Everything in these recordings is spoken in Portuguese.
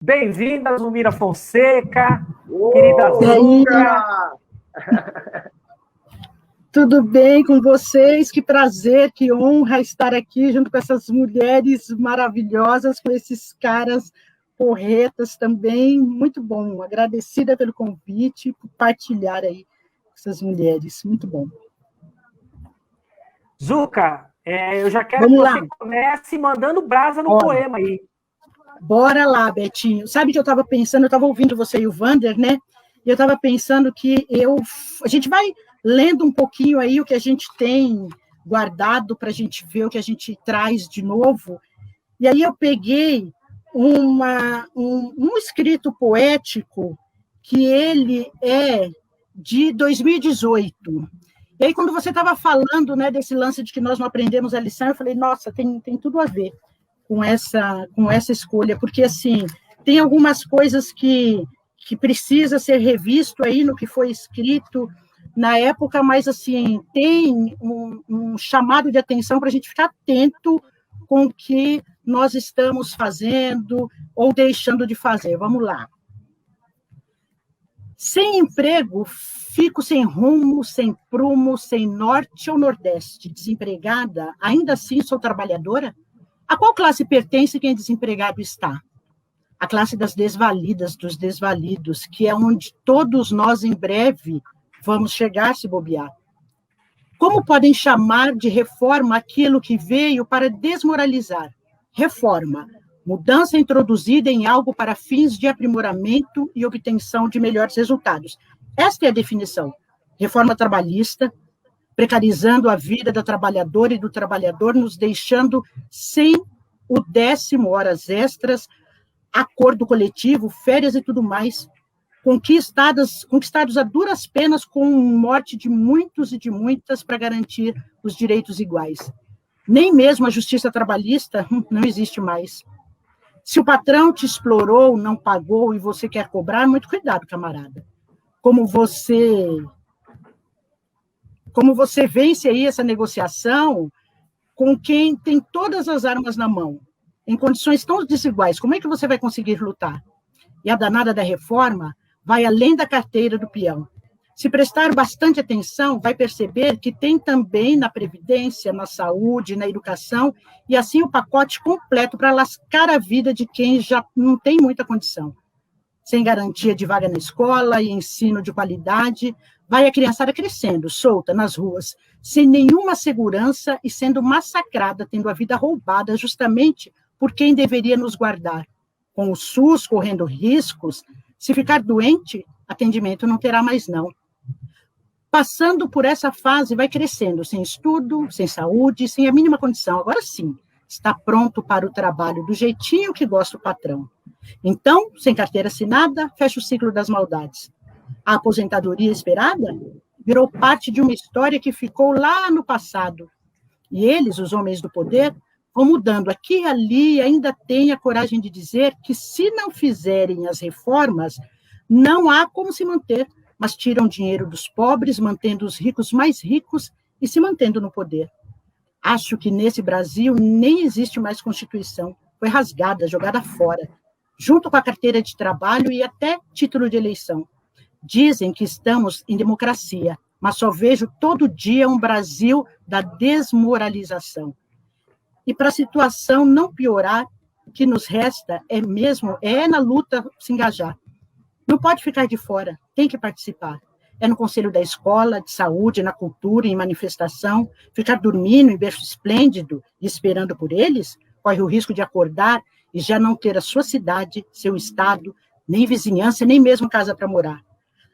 Bem-vinda, Zulmira Fonseca, querida Zuca! Tudo bem com vocês? Que prazer, que honra estar aqui junto com essas mulheres maravilhosas, com esses caras porretas também. Muito bom, agradecida pelo convite, por partilhar aí com essas mulheres. Muito bom. Zuca, eu já quero que você comece mandando brasa no poema aí. Bora lá, Betinho. Sabe que eu estava pensando, eu estava ouvindo você e o Wander, né? E eu estava pensando que a gente vai lendo um pouquinho aí o que a gente tem guardado para a gente ver o que a gente traz de novo. E aí eu peguei um escrito poético que ele é de 2018. E aí, quando você estava falando, né, desse lance de que nós não aprendemos a lição, eu falei, nossa, tem tudo a ver com essa escolha, porque, assim, tem algumas coisas que precisa ser revisto aí no que foi escrito na época, mas, assim, tem um chamado de atenção para a gente ficar atento com o que nós estamos fazendo ou deixando de fazer. Vamos lá. Sem emprego, fico sem rumo, sem prumo, sem norte ou nordeste. Desempregada, ainda assim sou trabalhadora? A qual classe pertence quem desempregado está? A classe das desvalidas, dos desvalidos, que é onde todos nós, em breve, vamos chegar se bobear. Como podem chamar de reforma aquilo que veio para desmoralizar? Reforma, mudança introduzida em algo para fins de aprimoramento e obtenção de melhores resultados. Esta é a definição. Reforma trabalhista, precarizando a vida da trabalhadora e do trabalhador, nos deixando sem o 10º, horas extras, acordo coletivo, férias e tudo mais, conquistados a duras penas com morte de muitos e de muitas para garantir os direitos iguais. Nem mesmo a justiça trabalhista não existe mais. Se o patrão te explorou, não pagou e você quer cobrar, muito cuidado, camarada. Como você vence aí essa negociação com quem tem todas as armas na mão, em condições tão desiguais, como é que você vai conseguir lutar? E a danada da reforma vai além da carteira do peão. Se prestar bastante atenção, vai perceber que tem também na previdência, na saúde, na educação, e assim o pacote completo para lascar a vida de quem já não tem muita condição. Sem garantia de vaga na escola e ensino de qualidade, vai a criançada crescendo, solta, nas ruas, sem nenhuma segurança e sendo massacrada, tendo a vida roubada justamente por quem deveria nos guardar. Com o SUS correndo riscos, se ficar doente, atendimento não terá mais não. Passando por essa fase, vai crescendo, sem estudo, sem saúde, sem a mínima condição. Agora sim, está pronto para o trabalho do jeitinho que gosta o patrão. Então, sem carteira assinada, fecha o ciclo das maldades. A aposentadoria esperada virou parte de uma história que ficou lá no passado. E eles, os homens do poder, vão mudando aqui e ali e ainda têm a coragem de dizer que se não fizerem as reformas, não há como se manter, mas tiram dinheiro dos pobres, mantendo os ricos mais ricos e se mantendo no poder. Acho que nesse Brasil nem existe mais Constituição. Foi rasgada, jogada fora, junto com a carteira de trabalho e até título de eleição. Dizem que estamos em democracia, mas só vejo todo dia um Brasil da desmoralização. E para a situação não piorar, o que nos resta é na luta se engajar. Não pode ficar de fora, tem que participar. É no conselho da escola, de saúde, na cultura, em manifestação, ficar dormindo em berço esplêndido e esperando por eles, corre o risco de acordar e já não ter a sua cidade, seu estado, nem vizinhança, nem mesmo casa para morar.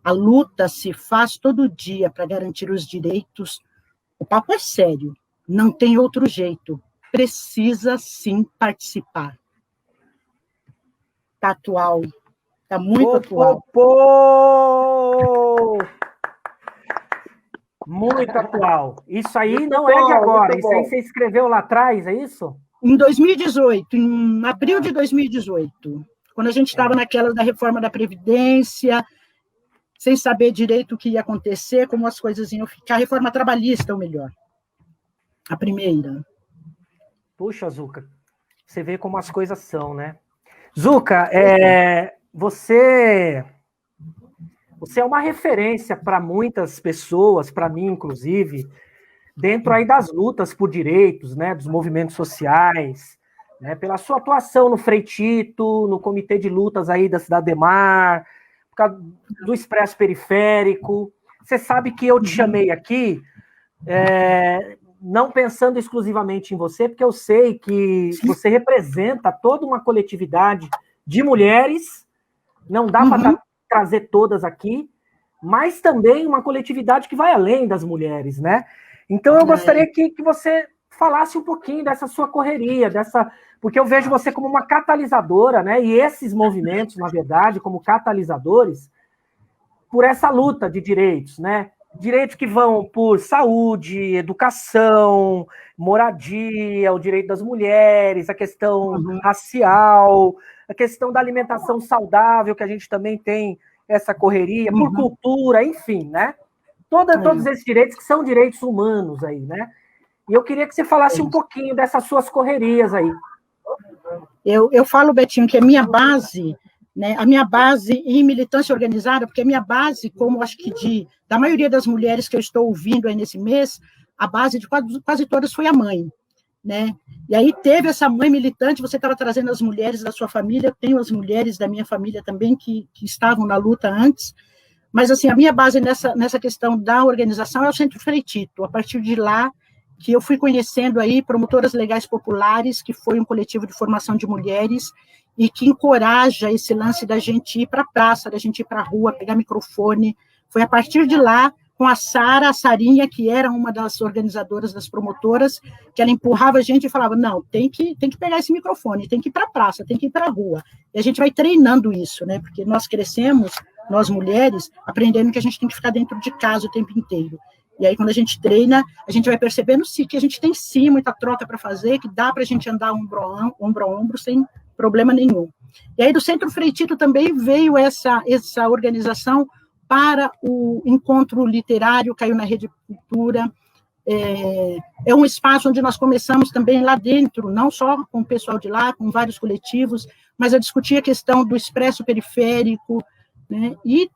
A luta se faz todo dia para garantir os direitos. O papo é sério, não tem outro jeito. Precisa sim participar. Está atual, está muito atual. Muito atual. Isso aí não é de agora, isso aí você escreveu lá atrás, é isso? Em 2018, em abril de 2018, quando a gente estava naquela da reforma da Previdência, sem saber direito o que ia acontecer, como as coisas iam ficar, reforma trabalhista, ou melhor, a primeira. Puxa, Zuca, você vê como as coisas são, né? Zuca, você é uma referência para muitas pessoas, para mim, inclusive, dentro aí das lutas por direitos, né, dos movimentos sociais, né, pela sua atuação no Frei Tito, no Comitê de Lutas aí da Cidademar, por causa do Expresso Periférico. Você sabe que eu te chamei aqui, não pensando exclusivamente em você, porque eu sei que você representa toda uma coletividade de mulheres, não dá para trazer todas aqui, mas também uma coletividade que vai além das mulheres, né? Então eu gostaria que você falasse um pouquinho dessa sua correria, porque eu vejo você como uma catalisadora, né? E esses movimentos, na verdade, como catalisadores, por essa luta de direitos, né? Direitos que vão por saúde, educação, moradia, o direito das mulheres, a questão racial, a questão da alimentação saudável, que a gente também tem essa correria, por cultura, enfim, né? Todos esses direitos que são direitos humanos aí, né? E eu queria que você falasse um pouquinho dessas suas correrias aí. Eu falo, Betinho, que a minha base, né, a minha base em militância organizada, porque a minha base, como acho que da maioria das mulheres que eu estou ouvindo aí nesse mês, a base de quase todas foi a mãe, né? E aí teve essa mãe militante, você estava trazendo as mulheres da sua família, eu tenho as mulheres da minha família também que estavam na luta antes, mas assim, a minha base nessa questão da organização é o Centro Frei Tito. A partir de lá que eu fui conhecendo aí promotoras legais populares, que foi um coletivo de formação de mulheres e que encoraja esse lance da gente ir para a praça, da gente ir para a rua, pegar microfone. Foi a partir de lá, com a Sarinha, que era uma das organizadoras, das promotoras, que ela empurrava a gente e falava, não, tem que pegar esse microfone, tem que ir para a praça, tem que ir para a rua. E a gente vai treinando isso, né? Porque nós crescemos, nós mulheres, aprendendo que a gente tem que ficar dentro de casa o tempo inteiro. E aí, quando a gente treina, a gente vai percebendo sim, que a gente tem sim muita troca para fazer, que dá para a gente andar ombro a ombro sem problema nenhum. E aí, do Centro Frei Tito também veio essa organização para o encontro literário, caiu na Rede Cultura. É um espaço onde nós começamos também lá dentro, não só com o pessoal de lá, com vários coletivos, mas a discutir a questão do Expresso Periférico, né? E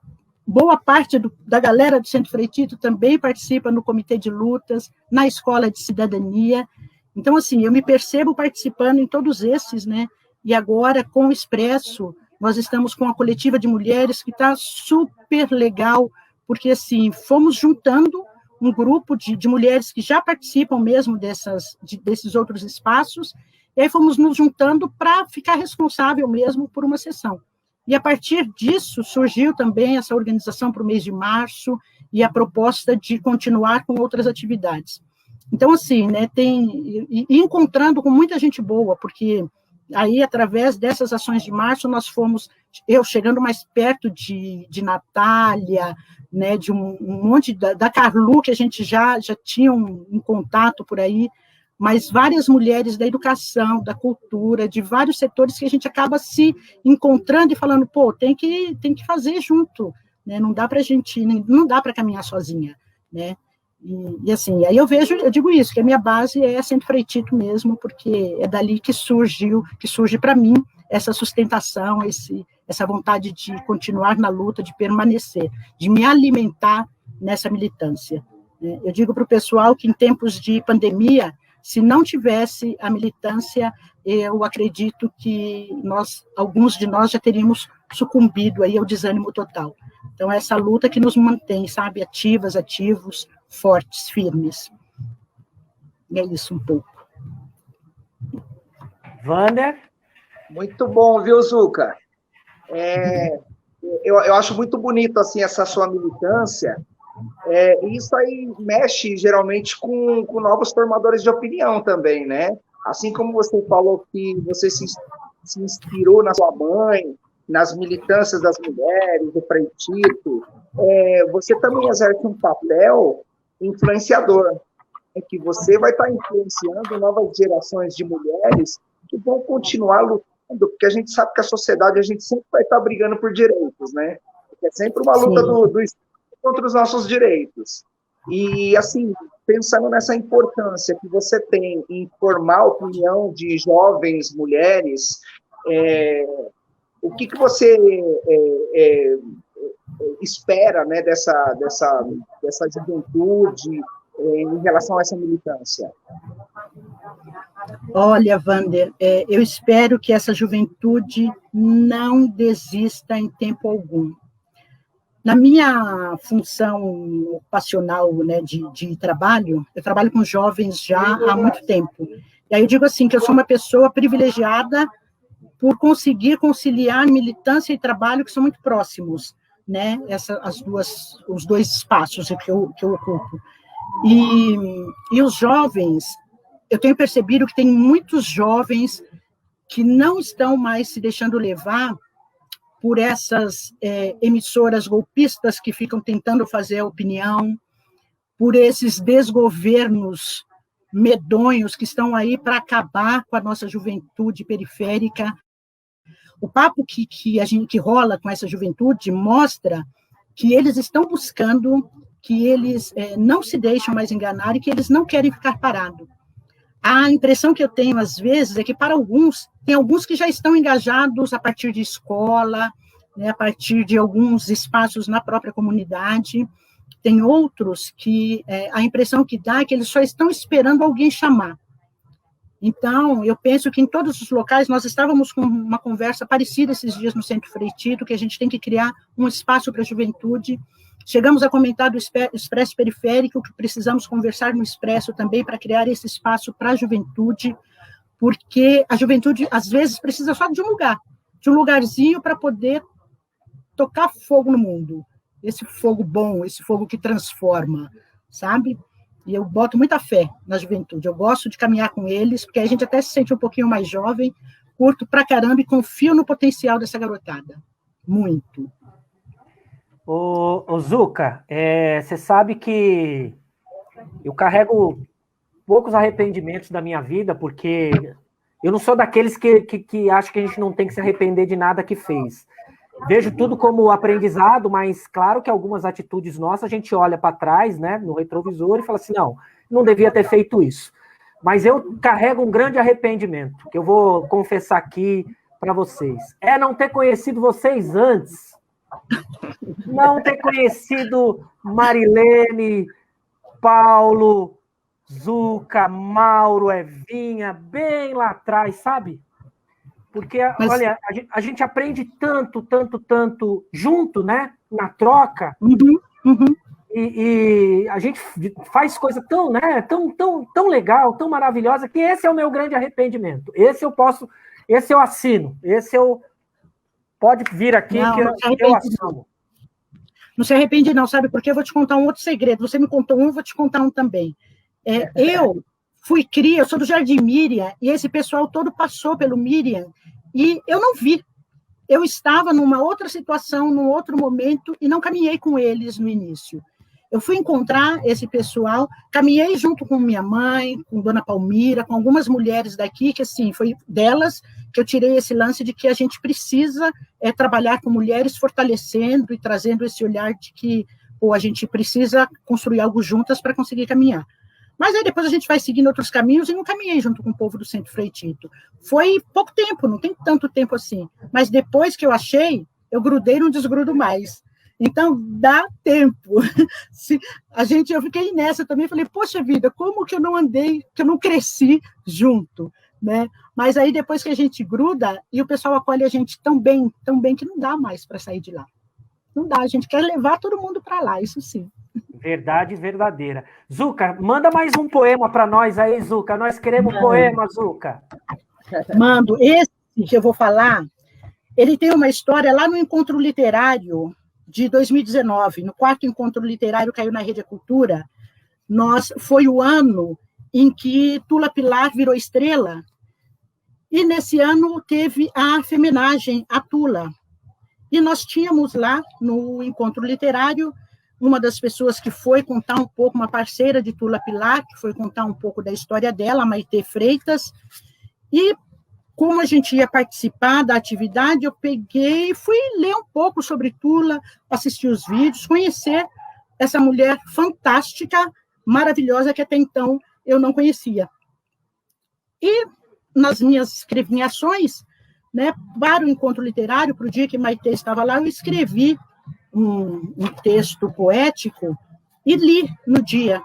boa parte da galera do Centro Frei Tito também participa no Comitê de Lutas, na Escola de Cidadania. Então, assim, eu me percebo participando em todos esses, né? E agora, com o Expresso, nós estamos com a coletiva de mulheres que está super legal, porque, assim, fomos juntando um grupo de mulheres que já participam mesmo desses outros espaços, e aí fomos nos juntando para ficar responsável mesmo por uma sessão. E, a partir disso, surgiu também essa organização para o mês de março e a proposta de continuar com outras atividades. Então, assim, né, e encontrando com muita gente boa, porque aí, através dessas ações de março, nós fomos, eu chegando mais perto de Natália, né, de um monte da Carlu, que a gente já tinha um contato por aí, mas várias mulheres da educação, da cultura, de vários setores que a gente acaba se encontrando e falando, pô, tem que fazer junto, né? Não dá para caminhar sozinha, né? E assim, aí eu digo isso, que a minha base é Centro Frei Tito mesmo, porque é dali que surge para mim essa sustentação, essa vontade de continuar na luta, de permanecer, de me alimentar nessa militância. Eu digo para o pessoal que em tempos de pandemia, se não tivesse a militância, eu acredito que alguns de nós já teríamos sucumbido aí ao desânimo total. Então, é essa luta que nos mantém, sabe, ativos, fortes, firmes. E é isso um pouco. Wander? Muito bom, viu, Zuca? Eu acho muito bonito, assim, essa sua militância. Isso aí mexe, geralmente, com novos formadores de opinião também, né? Assim como você falou que você se inspirou na sua mãe, nas militâncias das mulheres, do Frei Tito, você também exerce um papel influenciador, que você vai estar influenciando novas gerações de mulheres que vão continuar lutando, porque a gente sabe que a sociedade, a gente sempre vai estar brigando por direitos, né? É sempre uma luta do contra os nossos direitos. E, assim, pensando nessa importância que você tem em formar a opinião de jovens mulheres, O que você espera, né, dessa juventude em relação a essa militância? Olha, Wander, eu espero que essa juventude não desista em tempo algum. Na minha função ocupacional, né, de trabalho, eu trabalho com jovens já há muito tempo. E aí eu digo assim, que eu sou uma pessoa privilegiada por conseguir conciliar militância e trabalho, que são muito próximos, né, os dois espaços que eu ocupo. E os jovens, eu tenho percebido que tem muitos jovens que não estão mais se deixando levar por essas emissoras golpistas que ficam tentando fazer a opinião, por esses desgovernos medonhos que estão aí para acabar com a nossa juventude periférica. O papo que rola com essa juventude mostra que eles estão buscando, que eles não se deixam mais enganar e que eles não querem ficar parados. A impressão que eu tenho, às vezes, é que para alguns, tem alguns que já estão engajados a partir de escola, né, a partir de alguns espaços na própria comunidade. Tem outros que a impressão que dá é que eles só estão esperando alguém chamar. Então, eu penso que em todos os locais, nós estávamos com uma conversa parecida esses dias no Centro Frei Tito, que a gente tem que criar um espaço para a juventude. Chegamos a comentar do Expresso Periférico, que precisamos conversar no Expresso também para criar esse espaço para a juventude, porque a juventude, às vezes, precisa só de um lugarzinho para poder tocar fogo no mundo, esse fogo bom, esse fogo que transforma, sabe? E eu boto muita fé na juventude, eu gosto de caminhar com eles, porque a gente até se sente um pouquinho mais jovem, curto pra caramba e confio no potencial dessa garotada, muito. Ô Zuca, você sabe que eu carrego poucos arrependimentos da minha vida, porque eu não sou daqueles que acham que a gente não tem que se arrepender de nada que fez. Vejo tudo como aprendizado, mas claro que algumas atitudes nossas a gente olha para trás, né, no retrovisor e fala assim, não devia ter feito isso. Mas eu carrego um grande arrependimento, que eu vou confessar aqui para vocês. Não ter conhecido vocês antes. Não ter conhecido Marilene, Paulo, Zuca, Mauro, Evinha, bem lá atrás, sabe? Porque, olha, a gente aprende tanto junto, né? Na troca. Uhum. E a gente faz coisa tão, né? Tão legal, tão maravilhosa, que esse é o meu grande arrependimento. Esse eu assino. Pode vir aqui que eu assino. Não se arrepende, não, sabe? Porque eu vou te contar um outro segredo. Você me contou um, eu vou te contar um também. Eu fui cria, eu sou do Jardim Miriam, e esse pessoal todo passou pelo Miriam, e eu não vi. Eu estava numa outra situação, num outro momento, e não caminhei com eles no início. Eu fui encontrar esse pessoal, caminhei junto com minha mãe, com Dona Palmira, com algumas mulheres daqui, que assim, foi delas que eu tirei esse lance de que a gente precisa trabalhar com mulheres, fortalecendo e trazendo esse olhar de que a gente precisa construir algo juntas para conseguir caminhar. Mas aí depois a gente vai seguindo outros caminhos e não caminhei junto com o povo do Centro Frei Tito. Foi pouco tempo, não tem tanto tempo assim. Mas depois que eu achei, eu grudei e não desgrudo mais. Então, dá tempo. Eu fiquei nessa também, falei, poxa vida, como que eu não andei, que eu não cresci junto, né? Mas aí depois que a gente gruda, e o pessoal acolhe a gente tão bem, que não dá mais para sair de lá. Não dá, a gente quer levar todo mundo para lá, isso sim. Verdade verdadeira. Zuca, manda mais um poema para nós aí, Zuca. Nós queremos poema, Zuca. Mando. Esse que eu vou falar, ele tem uma história lá no Encontro Literário de 2019, no 4º Encontro Literário, caiu na Rede Cultura. Foi o ano em que Tula Pilar virou estrela, e nesse ano teve a feminagem, a Tula. E nós tínhamos lá, no Encontro Literário, uma das pessoas que foi contar um pouco, uma parceira de Tula Pilar, que foi contar um pouco da história dela, Maitê Freitas, e como a gente ia participar da atividade, eu peguei e fui ler um pouco sobre Tula, assistir os vídeos, conhecer essa mulher fantástica, maravilhosa, que até então eu não conhecia. E nas minhas escrevinhações, né, para o encontro literário, para o dia que Maitê estava lá, eu escrevi um texto poético e li no dia.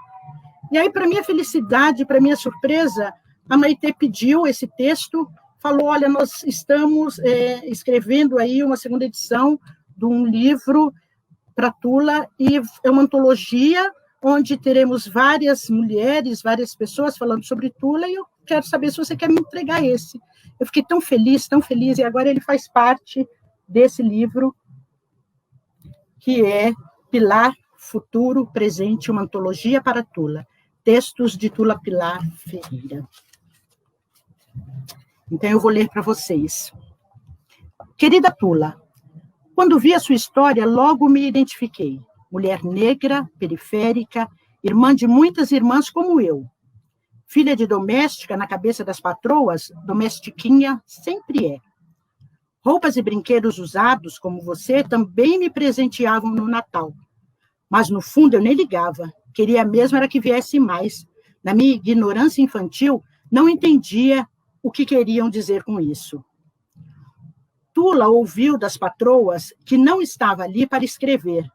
E aí, para minha felicidade, para minha surpresa, a Maitê pediu esse texto, falou, olha, nós estamos escrevendo aí uma segunda edição de um livro para Tula, e é uma antologia onde teremos várias mulheres, várias pessoas falando sobre Tula, e eu quero saber se você quer me entregar esse. Eu fiquei tão feliz, e agora ele faz parte desse livro, que é Pilar, Futuro, Presente, uma antologia para Tula. Textos de Tula Pilar Ferreira. Então, eu vou ler para vocês. Querida Tula, quando vi a sua história, logo me identifiquei. Mulher negra, periférica, irmã de muitas irmãs como eu. Filha de doméstica na cabeça das patroas, domestiquinha sempre é. Roupas e brinquedos usados, como você, também me presenteavam no Natal. Mas, no fundo, eu nem ligava. Queria mesmo era que viesse mais. Na minha ignorância infantil, não entendia o que queriam dizer com isso. Tula ouviu das patroas que não estava ali para escrever.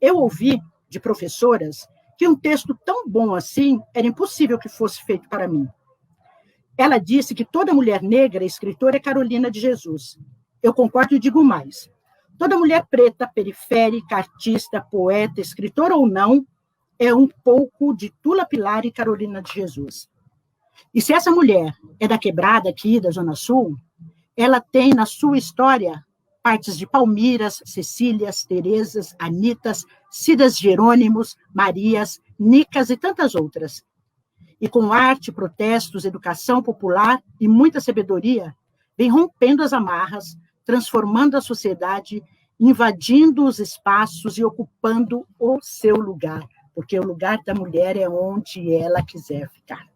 Eu ouvi de professoras que um texto tão bom assim era impossível que fosse feito para mim. Ela disse que toda mulher negra escritora é Carolina de Jesus. Eu concordo e digo mais. Toda mulher preta, periférica, artista, poeta, escritora ou não, é um pouco de Tula Pilar e Carolina de Jesus. E se essa mulher é da quebrada aqui, da Zona Sul, ela tem na sua história partes de Palmiras, Cecílias, Terezas, Anitas, Cidas Jerônimos, Marias, Nicas e tantas outras. E com arte, protestos, educação popular e muita sabedoria, vem rompendo as amarras, transformando a sociedade, invadindo os espaços e ocupando o seu lugar, porque o lugar da mulher é onde ela quiser ficar.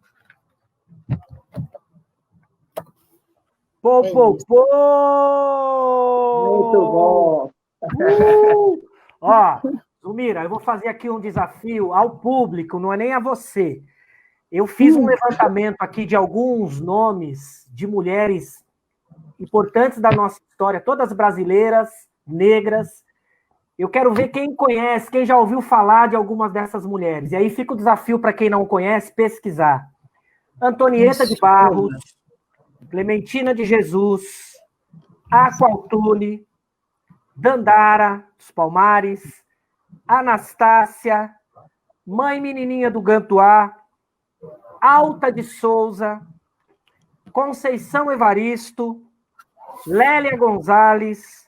Pô, pô, pô! Muito bom! Ó, Zulmira, eu vou fazer aqui um desafio ao público, não é nem a você. Eu fiz um levantamento aqui de alguns nomes de mulheres importantes da nossa história, todas brasileiras, negras. Eu quero ver quem conhece, quem já ouviu falar de algumas dessas mulheres. E aí fica o desafio para quem não conhece pesquisar. Antonieta de Barros, Clementina de Jesus, Aqualtune, Dandara dos Palmares, Anastácia, Mãe Menininha do Gantuá, Alta de Souza, Conceição Evaristo, Lélia Gonzalez,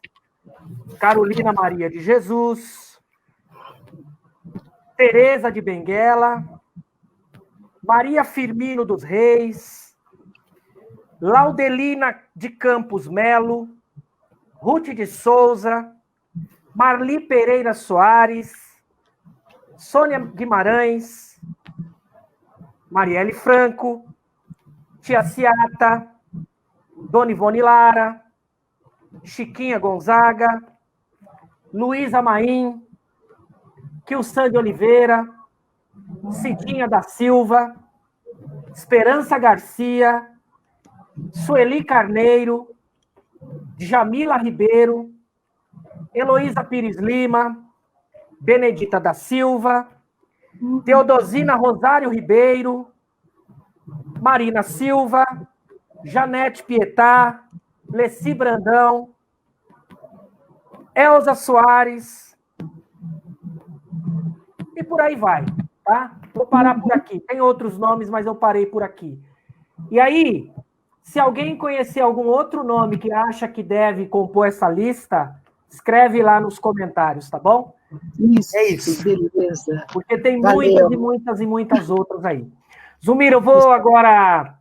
Carolina Maria de Jesus, Teresa de Benguela, Maria Firmino dos Reis, Laudelina de Campos Melo, Ruth de Souza, Marli Pereira Soares, Sônia Guimarães, Marielle Franco, Tia Ciata, Dona Ivone Lara, Chiquinha Gonzaga, Luísa Maim, Quilsan de Oliveira, Cidinha da Silva, Esperança Garcia, Sueli Carneiro, Jamila Ribeiro, Heloísa Pires Lima, Benedita da Silva, Teodosina Rosário Ribeiro, Marina Silva, Janete Pietá, Leci Brandão, Elza Soares, e por aí vai, tá? Vou parar por aqui. Tem outros nomes, mas eu parei por aqui. E aí, se alguém conhecer algum outro nome que acha que deve compor essa lista, escreve lá nos comentários, tá bom? Isso, é isso. Beleza. Porque tem Valeu. muitas e muitas outras aí. Zulmira, eu vou agora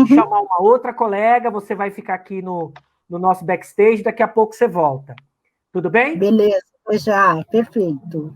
chamar uma outra colega, você vai ficar aqui no nosso backstage, daqui a pouco você volta. Tudo bem? Beleza, já, perfeito.